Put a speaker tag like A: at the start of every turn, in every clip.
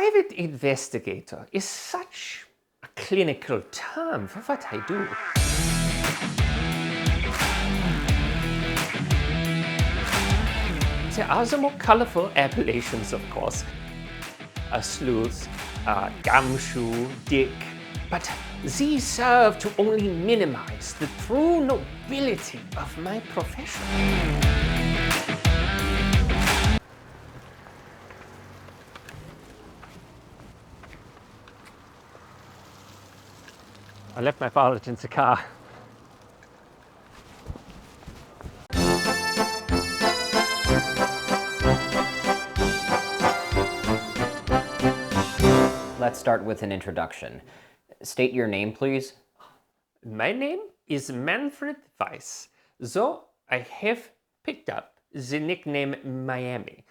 A: Private investigator is such a clinical term for what I do. There are the more colorful appellations, of course. A sleuth, a gumshoe, dick. But these serve to only minimize the true nobility of my profession. I left my wallet in the car.
B: Let's start with an introduction. State your name, please.
A: My name is Manfred Weiss, so I have picked up the nickname Miami.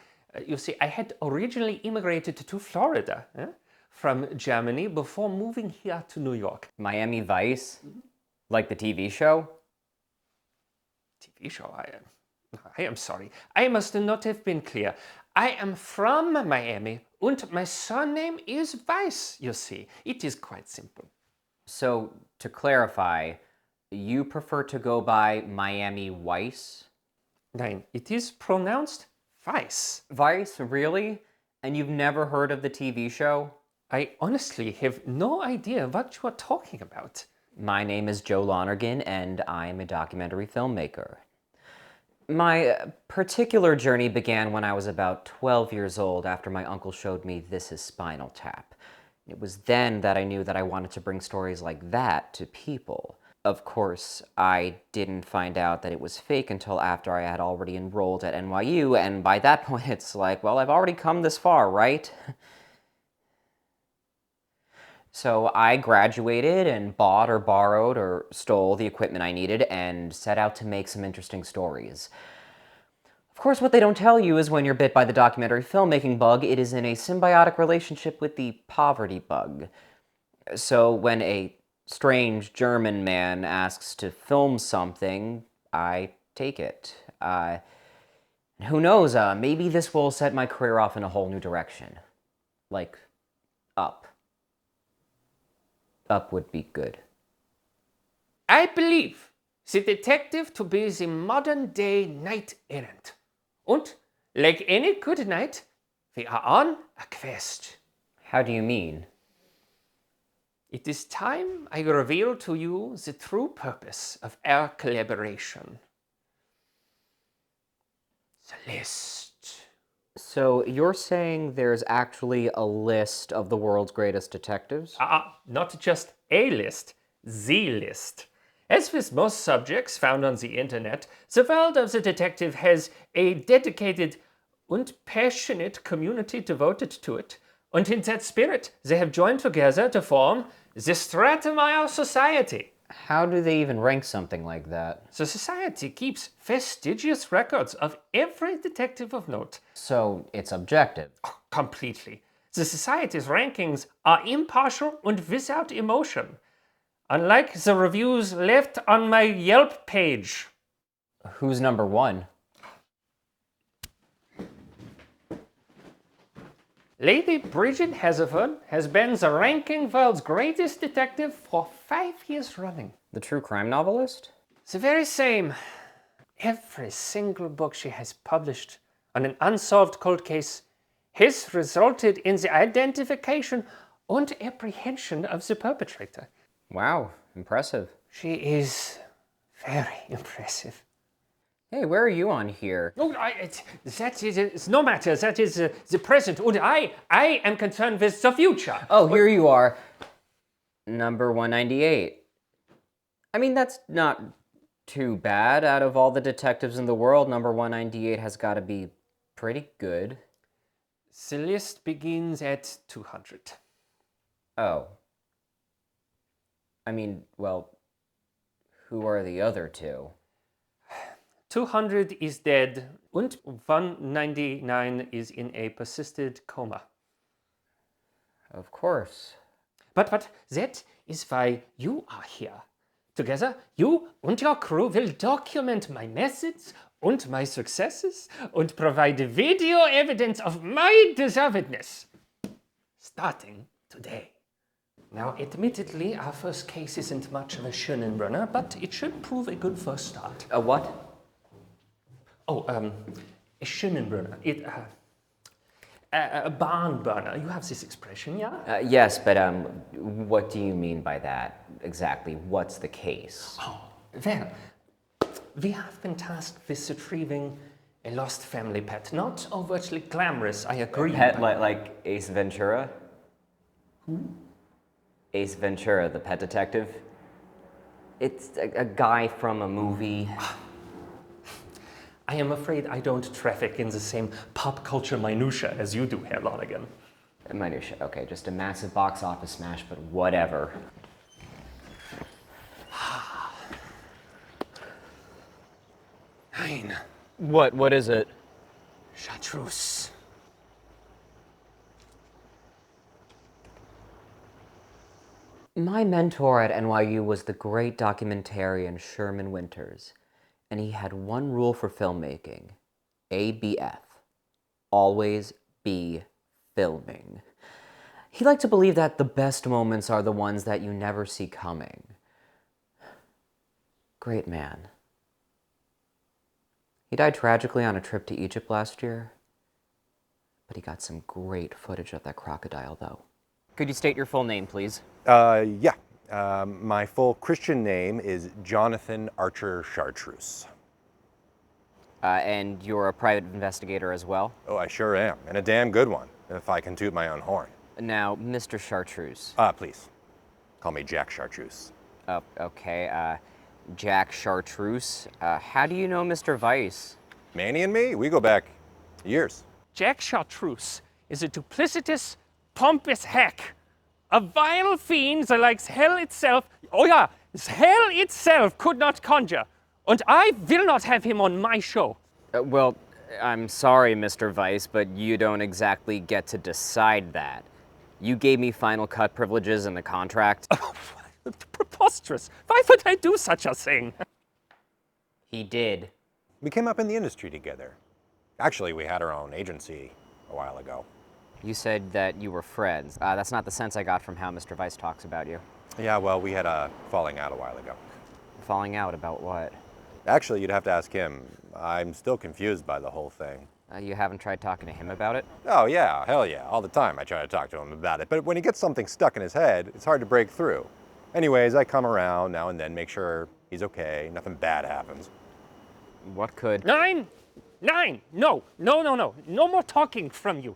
A: You see, I had originally immigrated to Florida from Germany before moving here to New York.
B: Miami Vice? Like the TV show?
A: TV show? I am sorry. I must not have been clear. I am from Miami, and my surname is Weiss, you see. It is quite simple.
B: So, to clarify, you prefer to go by Miami Weiss?
A: Nein, it is pronounced Weiss.
B: Weiss, really? And you've never heard of the TV show?
A: I honestly have no idea what you are talking about.
B: My name is Joe Lonergan, and I'm a documentary filmmaker. My particular journey began when I was about 12 years old after my uncle showed me This Is Spinal Tap. It was then that I knew that I wanted to bring stories like that to people. Of course, I didn't find out that it was fake until after I had already enrolled at NYU, and by that point it's like, well, I've already come this far, right? So I graduated and bought or borrowed or stole the equipment I needed and set out to make some interesting stories. Of course, what they don't tell you is when you're bit by the documentary filmmaking bug, it is in a symbiotic relationship with the poverty bug. So when a strange German man asks to film something, I take it. Who knows, maybe this will set my career off in a whole new direction. Like, up. Up would be good.
A: I believe the detective to be the modern-day knight errant. And, like any good knight, we are on a quest.
B: How do you mean?
A: It is time I reveal to you the true purpose of our collaboration. The list.
B: So you're saying there's actually a list of the world's greatest detectives?
A: Not just a list, the list. As with most subjects found on the internet, the world of the detective has a dedicated and passionate community devoted to it. And in that spirit, they have joined together to form the Stratemeyer Society.
B: How do they even rank something like that?
A: The society keeps fastidious records of every detective of note.
B: So it's objective?
A: Completely. The society's rankings are impartial and without emotion. Unlike the reviews left on my Yelp page.
B: Who's number one?
A: Lady Bridget Hazelford has been the ranking world's greatest detective for 5 years running.
B: The true crime novelist?
A: The very same. Every single book she has published on an unsolved cold case has resulted in the identification and apprehension of the perpetrator.
B: Wow, impressive.
A: She is very impressive.
B: Hey, where are you on here?
A: Oh, it's no matter. That is the present. And I am concerned with the future.
B: Oh, here you are. Number 198. I mean, that's not too bad. Out of all the detectives in the world, number 198 has got to be pretty good.
A: The list begins at 200.
B: Oh. I mean, well, who are the other two?
A: 200 is dead, and 199 is in a persistent coma.
B: Of course.
A: But that is why you are here. Together, you and your crew will document my methods and my successes and provide video evidence of my deservedness. starting today. Now, admittedly, our first case isn't much of a Schönenbrunner, but it should prove a good first start.
B: A what?
A: Oh, a Schönenbrunner. A barn burner. You have this expression, yeah?
B: Yes, but what do you mean by that exactly? What's the case?
A: Oh, well, we have been tasked with retrieving a lost family pet. Not overtly glamorous, I agree.
B: Pet like Ace Ventura? Who? Ace Ventura, the pet detective. It's a guy from a movie.
A: I am afraid I don't traffic in the same pop culture minutia as you do, Herr Lonergan.
B: Minutia, okay, just a massive box office smash, but whatever.
A: Nein.
B: What is it?
A: Chartreuse.
B: My mentor at NYU was the great documentarian Sherman Winters, and he had one rule for filmmaking, ABF, always be filming. He liked to believe that the best moments are the ones that you never see coming. Great man. He died tragically on a trip to Egypt last year, but he got some great footage of that crocodile, though. Could you state your full name, please?
C: Yeah. My full Christian name is Jonathan Archer Chartreuse.
B: And you're a private investigator as well?
C: Oh, I sure am, and a damn good one, if I can toot my own horn.
B: Now, Mr. Chartreuse.
C: Please, call me Jack Chartreuse.
B: Oh, okay, Jack Chartreuse. How do you know Mr. Weiss?
C: Manny and me, we go back years.
A: Jack Chartreuse is a duplicitous, pompous hack. A vile fiend that likes hell itself. Oh yeah, hell itself could not conjure. And I will not have him on my show.
B: Well, I'm sorry, Mr. Weiss, but you don't exactly get to decide that. You gave me final cut privileges in the contract.
A: Preposterous. Why would I do such a thing?
B: He did.
C: We came up in the industry together. Actually, we had our own agency a while ago.
B: You said that you were friends. That's not the sense I got from how Mr. Weiss talks about you.
C: Yeah, well, we had a falling out a while ago.
B: Falling out about what?
C: Actually, you'd have to ask him. I'm still confused by the whole thing.
B: You haven't tried talking to him about it?
C: Oh yeah, hell yeah, all the time I try to talk to him about it. But when he gets something stuck in his head, it's hard to break through. Anyways, I come around now and then, make sure he's okay, nothing bad happens.
B: What could...
A: Nine! No more talking from you.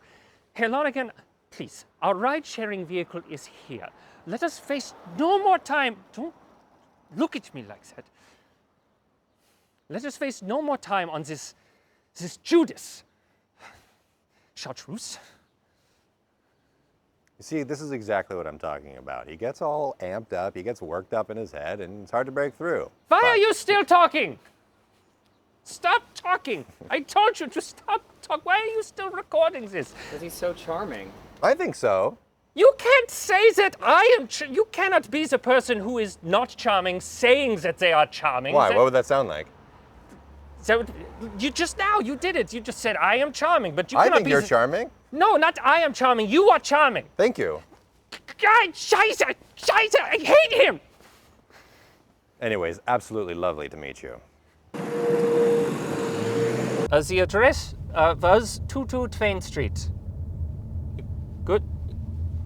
A: Herr Lonergan, please, our ride-sharing vehicle is here. Let us waste no more time. Don't look at me like that. Let us waste no more time on this Judas. Chartreuse.
C: You see, this is exactly what I'm talking about. He gets all amped up, he gets worked up in his head, and it's hard to break through.
A: Why are you still talking? Stop talking. I told you to stop talking. Why are you still recording this?
B: Because he's so charming.
C: I think so.
A: You can't say that I am. You cannot be the person who is not charming saying that they are charming.
C: Why? What would that sound like?
A: So you just now, you did it. You just said, I am charming, but you
C: I
A: cannot
C: think
A: be
C: you're charming.
A: No, not I am charming. You are charming.
C: Thank you.
A: God, Scheiße, I hate him.
C: Anyways, absolutely lovely to meet you.
A: The address was 22 Twain Street. Good.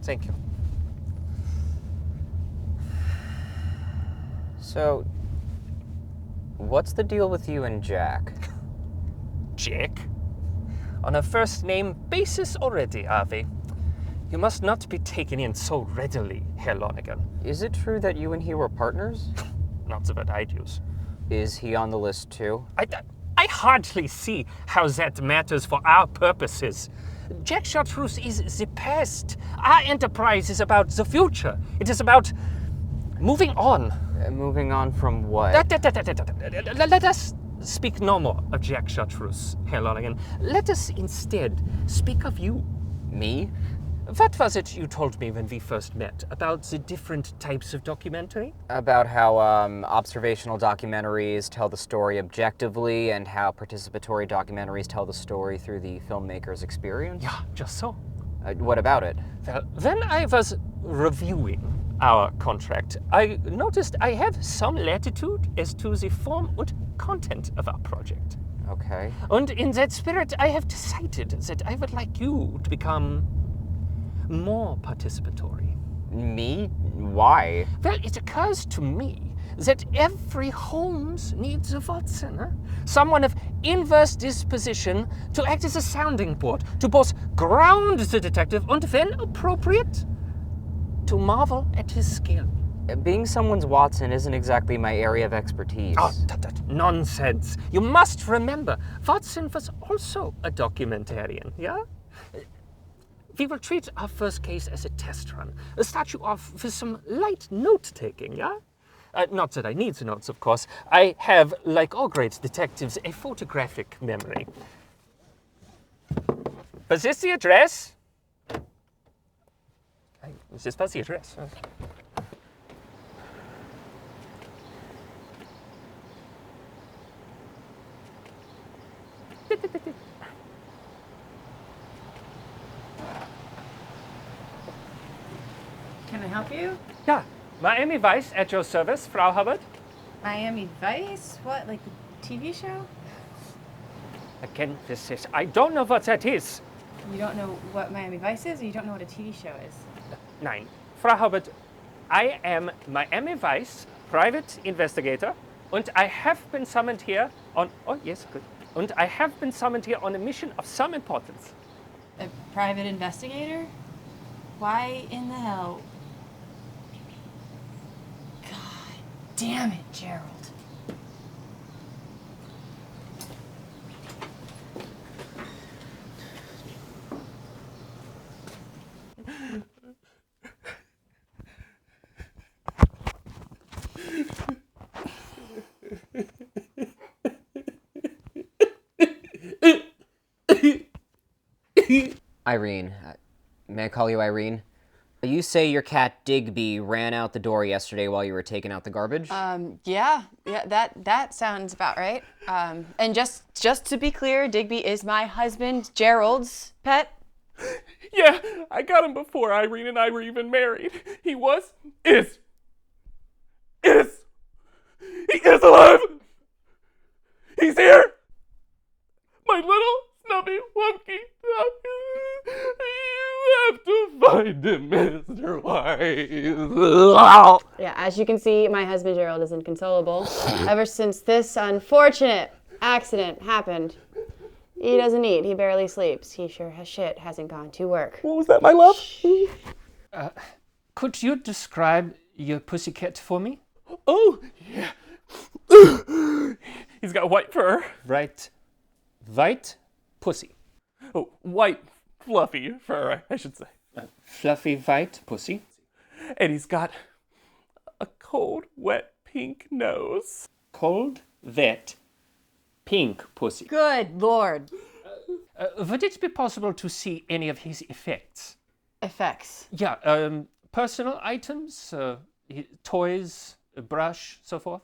A: Thank you.
B: So, what's the deal with you and Jack?
A: Jack? On a first-name basis already, are we? You must not be taken in so readily, Herr Lonergan.
B: Is it true that you and he were partners?
A: Not the word I'd use.
B: Is he on the list too?
A: I hardly see how that matters for our purposes. Jack Chartreuse is the past. Our enterprise is about the future. It is about moving on.
B: Moving on from what?
A: Let us speak no more of Jack Chartreuse, Herr Lonergan. Let us instead speak of you.
B: Me?
A: What was it you told me when we first met about the different types of documentary?
B: About how observational documentaries tell the story objectively and how participatory documentaries tell the story through the filmmaker's experience?
A: Yeah, just so.
B: What about it?
A: Well, when I was reviewing our contract, I noticed I have some latitude as to the form and content of our project.
B: Okay.
A: And in that spirit, I have decided that I would like you to become more participatory.
B: Me? Why?
A: Well, it occurs to me that every Holmes needs a Watson, huh? Someone of inverse disposition to act as a sounding board, to both ground the detective and, when appropriate, to marvel at his skill.
B: Being someone's Watson isn't exactly my area of expertise.
A: Oh, nonsense. You must remember, Watson was also a documentarian, yeah? We will treat our first case as a test run. Start you off with some light note-taking, yeah? Not that I need the notes, of course. I have, like all great detectives, a photographic memory. Was this the address? This was the address.
D: Can I help you?
A: Ja, Miami Vice at your service, Frau Hubbard.
D: Miami Vice? What, like the TV show?
A: Again, this is... I don't know what that is.
D: You don't know what Miami Vice is, or you don't know what a TV show is?
A: Nein. Frau Hubbard, I am Miami Vice private investigator, and I have been summoned here on... Oh, yes, good. And I have been summoned here on a mission of some importance.
D: A private investigator? Why in the hell? God damn it, Gerald.
B: Irene. May I call you Irene? You say your cat Digby ran out the door yesterday while you were taking out the garbage?
E: Yeah, that sounds about right. And just to be clear, Digby is my husband Gerald's pet.
F: Yeah, I got him before Irene and I were even married. He is alive! He's here! My little snubby wonky. You have to find him, Mr. Wise.
E: Yeah, as you can see, my husband Gerald is inconsolable. Ever since this unfortunate accident happened, he doesn't eat, he barely sleeps. He sure as shit hasn't gone to work.
F: What was that, my love?
A: Could you describe your pussycat for me?
F: Oh, yeah. He's got white fur.
A: Right. White pussy.
F: Oh, white, fluffy fur, I should say.
A: Fluffy white pussy.
F: And he's got a cold, wet, pink nose.
A: Cold, wet, pink pussy.
E: Good Lord.
A: Would it be possible to see any of his effects?
E: Effects.
A: Yeah, personal items, toys, a brush, so forth.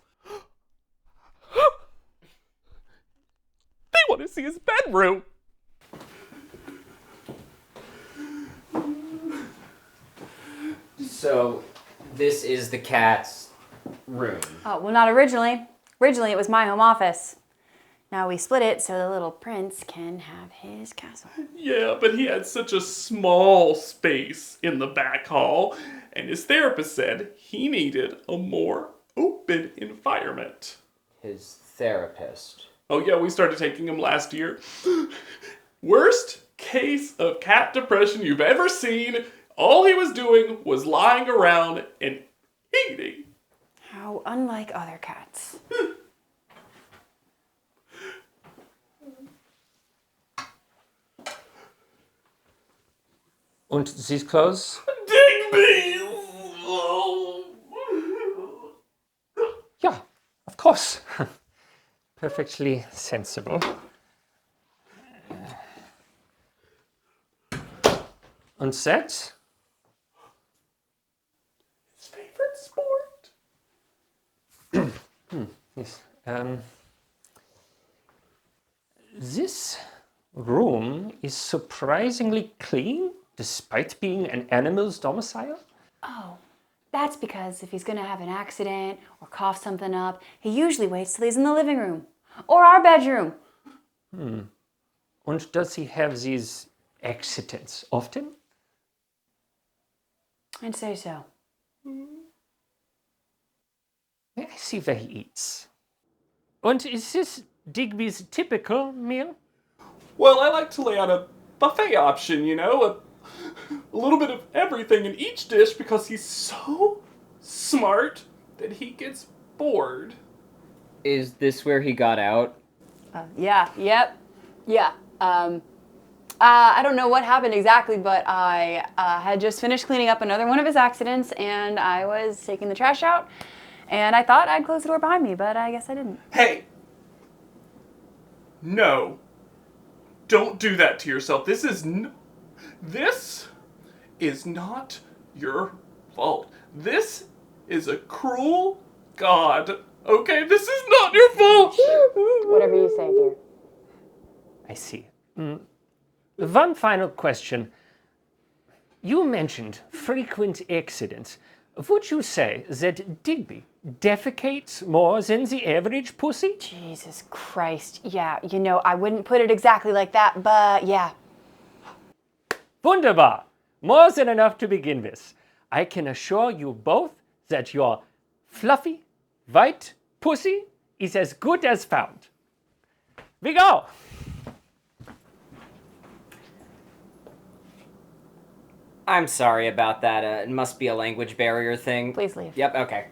F: They want to see his bedroom.
B: So, this is the cat's room.
E: Oh, well, not originally. Originally, it was my home office. Now we split it so the little prince can have his castle.
F: Yeah, but he had such a small space in the back hall, and his therapist said he needed a more open environment.
B: His therapist.
F: Oh yeah, we started taking him last year. Worst case of cat depression you've ever seen. All he was doing was lying around and eating.
E: How unlike other cats.
A: And these clothes?
F: Digby!
A: Yeah, of course. Perfectly sensible. And that?
F: His favorite sport.
A: Yes. This room is surprisingly clean despite being an animal's domicile?
D: Oh, that's because if he's gonna have an accident or cough something up, he usually waits till he's in the living room or our bedroom.
A: And does he have these accidents often?
D: I'd say so.
A: May I see where he eats? And is this Digby's typical meal?
F: Well, I like to lay out a buffet option, you know, a little bit of everything in each dish because he's so smart that he gets bored.
B: Is this where he got out?
E: Yeah. I don't know what happened exactly, but I had just finished cleaning up another one of his accidents, and I was taking the trash out, and I thought I'd close the door behind me, but I guess I didn't.
F: Hey! No. Don't do that to yourself. This is not your fault. This is a cruel God. Okay? This is not your fault!
E: Whatever you say, dear.
A: I see. One final question. You mentioned frequent accidents. Would you say that Digby defecates more than the average pussy?
E: Jesus Christ. Yeah, you know, I wouldn't put it exactly like that, but yeah.
A: Wunderbar! More than enough to begin with. I can assure you both that your fluffy, white pussy is as good as found. We go!
B: I'm sorry about that. It must be a language barrier thing.
E: Please leave.
B: Yep, okay.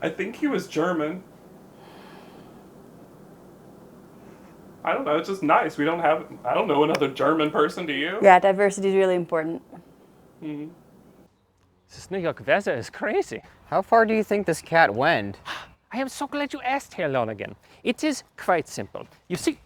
F: I think he was German. I don't know, it's just nice. I don't know another German person, do you?
E: Yeah, diversity is really important.
A: This New York weather is crazy.
B: How far do you think this cat went?
A: I am so glad you asked, Herr Lonergan. It is quite simple. You see...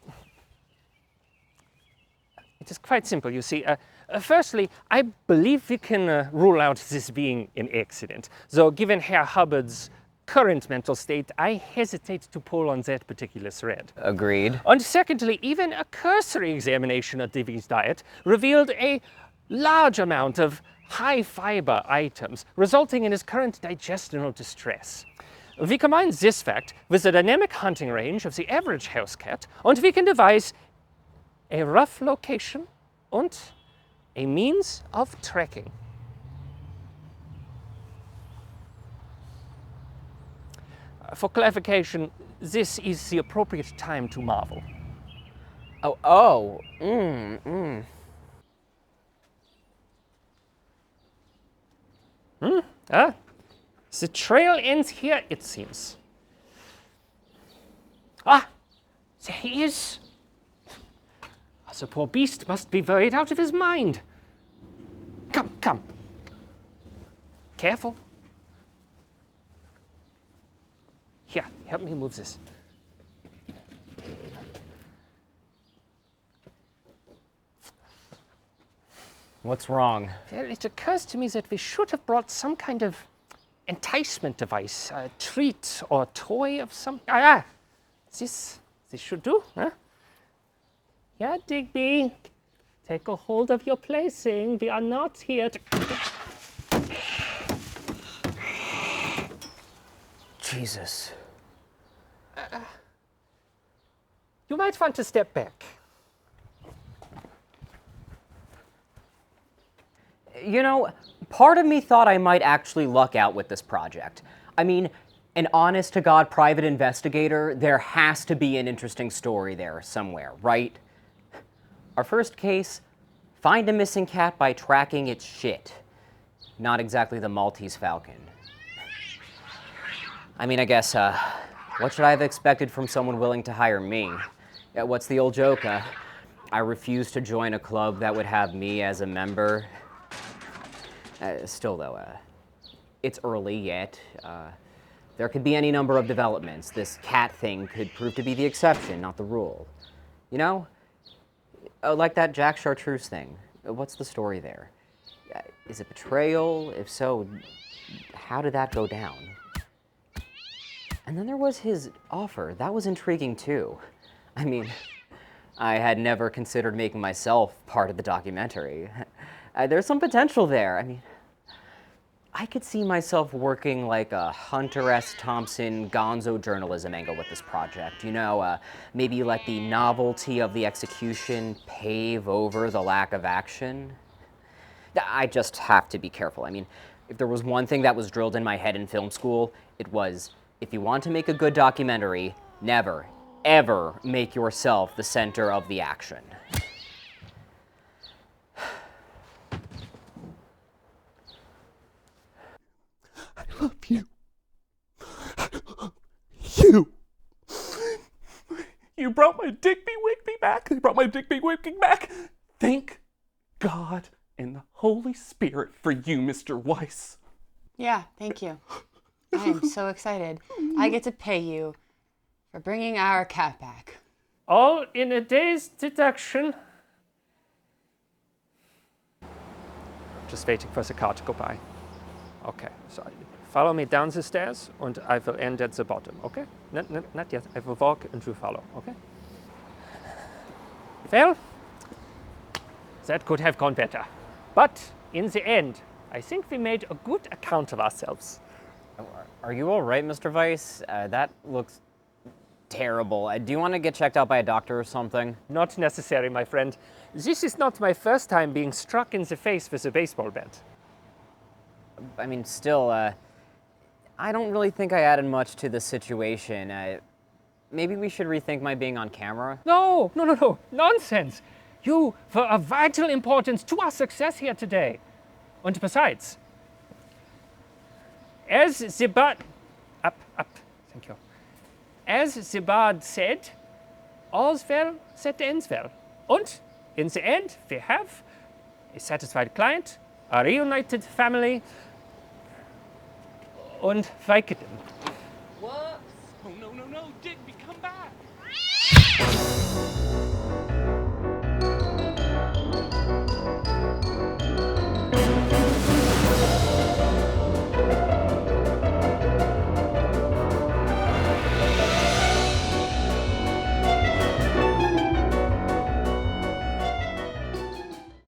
A: Firstly, I believe we can rule out this being an accident. Though given Herr Hubbard's current mental state, I hesitate to pull on that particular thread.
B: Agreed.
A: And secondly, even a cursory examination of Digby's diet revealed a large amount of high-fiber items, resulting in his current digestional distress. We combine this fact with the dynamic hunting range of the average house cat, and we can devise a rough location and a means of tracking. For clarification, this is the appropriate time to marvel. The trail ends here, it seems. Ah, there he is. The poor beast must be worried out of his mind. Come. Careful. Here, help me move this.
B: What's wrong?
A: Well, it occurs to me that we should have brought some kind of enticement device, a treat or toy of some... This should do, huh? Yeah, Digby, take a hold of your plaything. We are not here to...
B: Jesus.
A: You might want to step back.
B: You know, part of me thought I might actually luck out with this project. I mean, an honest-to-God private investigator, there has to be an interesting story there somewhere, right? Our first case, find a missing cat by tracking its shit. Not exactly the Maltese Falcon. I mean, I guess, what should I have expected from someone willing to hire me? Yeah, what's the old joke? I refuse to join a club that would have me as a member. Still, though, it's early yet. There could be any number of developments. This cat thing could prove to be the exception, not the rule. You know? Like that Jack Chartreuse thing. What's the story there? Is it betrayal? If so, how did that go down? And then there was his offer. That was intriguing too. I mean, I had never considered making myself part of the documentary. There's some potential there. I mean, I could see myself working like a Hunter S. Thompson gonzo journalism angle with this project. You know, maybe let the novelty of the execution pave over the lack of action. I just have to be careful. I mean, if there was one thing that was drilled in my head in film school, it was, if you want to make a good documentary, never, ever make yourself the center of the action.
F: I love you. You. You brought my Digby Wigby back. You brought my Digby Wigby back. Thank God and the Holy Spirit for you, Mr. Weiss.
E: Yeah, thank you. I am so excited. I get to pay you for bringing our cat back.
A: All in a day's deduction. Just waiting for the car to go by. Okay, so follow me down the stairs and I will end at the bottom, okay? Not yet. I will walk and you follow, okay? Well, that could have gone better. But in the end, I think we made a good account of ourselves.
B: Are you all right, Mr. Weiss? That looks terrible. Do you want to get checked out by a doctor or something?
A: Not necessary, my friend. This is not my first time being struck in the face with a baseball bat.
B: I mean, still, I don't really think I added much to the situation. Maybe we should rethink my being on camera?
A: No, nonsense. You were of vital importance to our success here today. And besides, as the bard... thank you. As the bard said, all's well that ends well. And in the end, we have a satisfied client, a reunited family, und Vicodin.